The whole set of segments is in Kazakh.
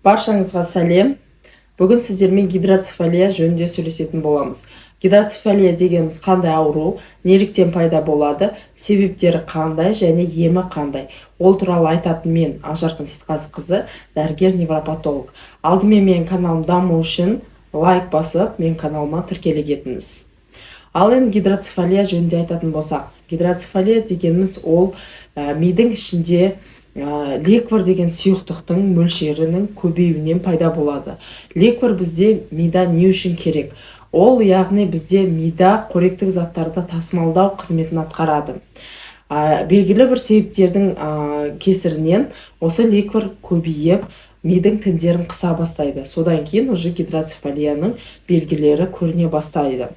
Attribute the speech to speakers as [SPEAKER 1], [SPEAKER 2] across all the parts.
[SPEAKER 1] Баршаңызға сәлем. Бүгін сіздермен гидроцефалия жөнінде сөйлесетін боламыз. Гидроцефалия дегеніміз қандай ауру, неліктен пайда болады, себептері қандай және емі қандай. Ол туралы айтатын мен Ақжарқын Сейтқазықызы, дәрігер-невропатолог. Алдымен менің каналым даму үшін лайк басып, менің каналыма тіркеле кетіңіз. Ал енді гидроцефалия жөнінде айтатын болсақ, гидроцефалия дегеніміз ол мидың ішінде ликвор деген сұйықтықтың мөлшерінің көбеюінен пайда болады. Ликвор бізде мида не үшін керек? Ол яғни бізде мида қоректік заттарды тасымалдау қызметін атқарады. Белгілі бір себептердің кесірінен осы ликвор көбейіп, мидың тіндерін қыса бастайды. Содан кейін уже гидроцефалияның белгілері көріне бастайды.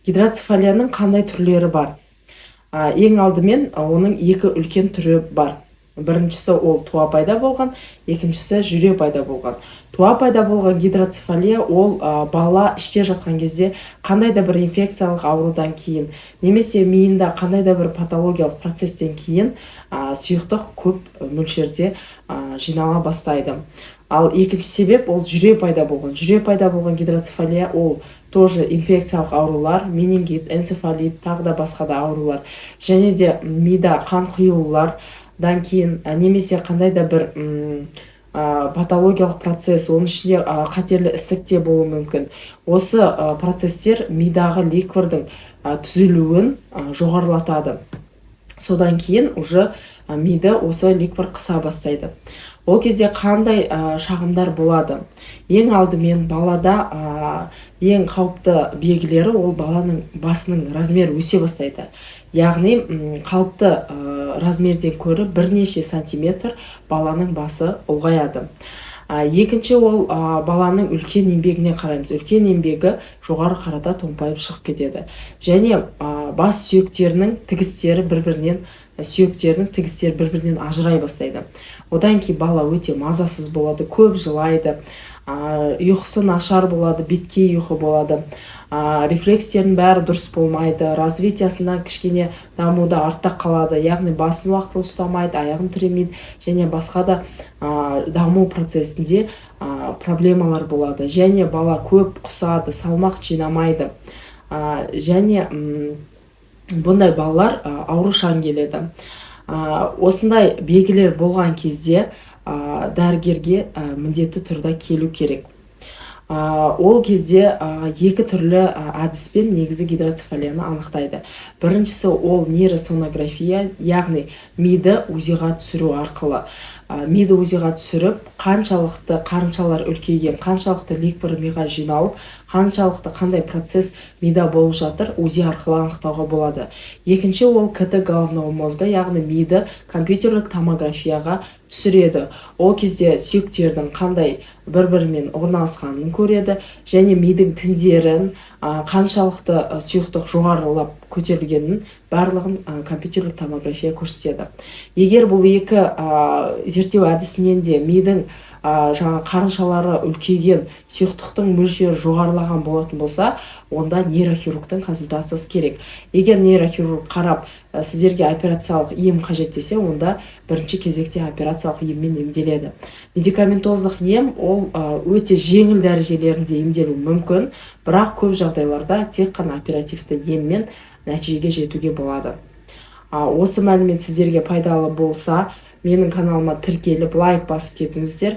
[SPEAKER 1] Гидроцефалияның қандай түрлері бар? Ең алдымен оның екі үлкен түрі бар. Біріншісі ол туа пайда болған, екіншісі жүре пайда болған. Туа пайда болған гидроцефалия ол бала іште жатқан кезде қандай да бір инфекциялық аурудан кейін, немесе миында қандай да бір патологиялық процестен кейін сұйықтық көп мөлшерде жинала бастайды. Ал екінші себеп ол жүре пайда болған. Жүре пайда болған гидроцефалия ол тоже инфекциялық аурулар, менингит, энцефалит, тағы да басқа да аурулар. Және де мида қан құюлардан кейін, немесе қандай да бір патологиялық процесс, оның ішінде қатерлі ісікте болуы мүмкін. Осы процесстер мидағы ликвордың түзілуін жоғарылатады. Содан кейін уже миды осы ликвор қыса бастайды. Ол кезде қандай шағымдар болады? Ең алдымен балада ең қауіпті белгілері ол баланың басының размері өсе бастайды. Яғни қалыпты размерден көрі бірнеше сантиметр баланың басы ұлғаяды. Екінші ол баланың үлкен еңбегіне қараймыз. Үлкен еңбегі жоғары қарата томпайып шығып кетеді. Және бас сүйектерінің тігістері бір-бірінен ажырай бастайды. Одан кейін бала өте мазасыз болады, көп жылайды, ұйқысы нашар болады, бетке ұйқы болады, рефлекстерінің бәрі дұрыс болмайды, развитиясынан кішкене дамуда артта қалады, яғни басын уақытылы ұстамайды, аяғын тіремейді, және басқа да даму процесінде проблемалар болады. Және бала көп құсады, салмақ жинамайды. Және бұндай балалар аурушаң келеді. Осындай белгілер болған кезде дәрігерге міндетті түрде келу керек. Ол кезде екі түрлі әдіспен негізі гидроцефалияны анықтайды. Біріншісі ол нейросонография, яғни миды УЗИ-ға түсіру арқылы. Миды УЗИ-ға түсіріп, қаншалықты қарыншалар үлкейген, қаншалықты ликвор миға жиналып, қаншалықты қандай процесс мида болып жатыр, УЗИ арқылы анықтауға болады. Екінші ол КТ головного мозга, яғни миды компьютерлік томографияға түсіреді. Ол кезде сүйектердің қандай бір-бірімен орналасқанын көреді, және мидың тіндерін, қаншалықты сұйықтық жоғарылап көтерілгенін барлығын компьютерлік томография көрсетеді. Егер бұл екі зерттеу әдісінен де мидың қарыншалары үлкейген, сұйықтықтың мөлшері жоғарылаған болатын болса, онда нейрохирургтың консультациясы керек. Егер нейрохирург қарап сіздерге операциялық ем қажет десе, онда бірінші кезекте операциялық еммен емделеді. Медикаментоздық ем ол өте жеңіл дәрежелерінде емделу мүмкін, бірақ көп жағдайларда тек қана оперативті еммен нәтижеге жетуге болады. Осы мәлімет сіздерге пайдалы болса, менің каналыма тіркеліп лайк басып кетіңіздер.